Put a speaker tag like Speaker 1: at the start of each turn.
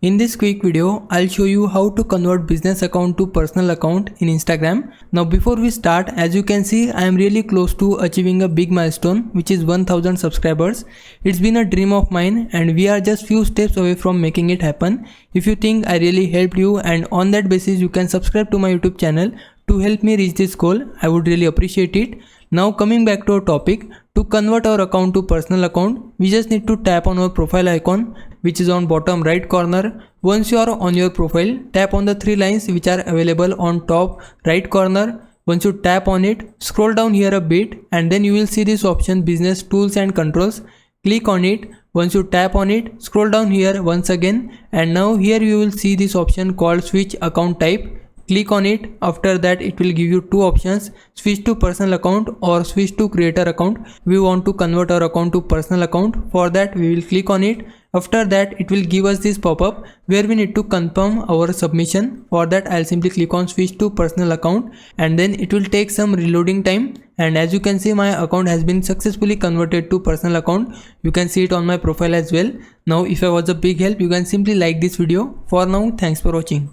Speaker 1: In this quick video, I'll show you how to convert business account to personal account in Instagram. Now before we start, as you can see, I am really close to achieving a big milestone, which is 1000 subscribers. It's been a dream of mine and we are just few steps away from making it happen. If you think I really helped you and on that basis you can subscribe to my YouTube channel to help me reach this goal, I would really appreciate it. Now coming back to our topic, to convert our account to personal account, we just need to tap on our profile icon, which is on bottom right corner. Once you are on your profile, tap on the three lines which are available on top right corner. Once you tap on it, scroll down here a bit and then you will see this option business tools and controls. Click on it. Once you tap on it, scroll down here once again and now here you will see this option called switch account type. Click on it. After that it will give you two options, switch to personal account or switch to creator account. We want to convert our account to personal account. For that we will click on it. After that it will give us this pop-up where we need to confirm our submission. For that I'll simply click on switch to personal account and then it will take some reloading time, and as you can see my account has been successfully converted to personal account. You can see it on my profile as well. Now if I was a big help, you can simply like this video. For now, thanks for watching.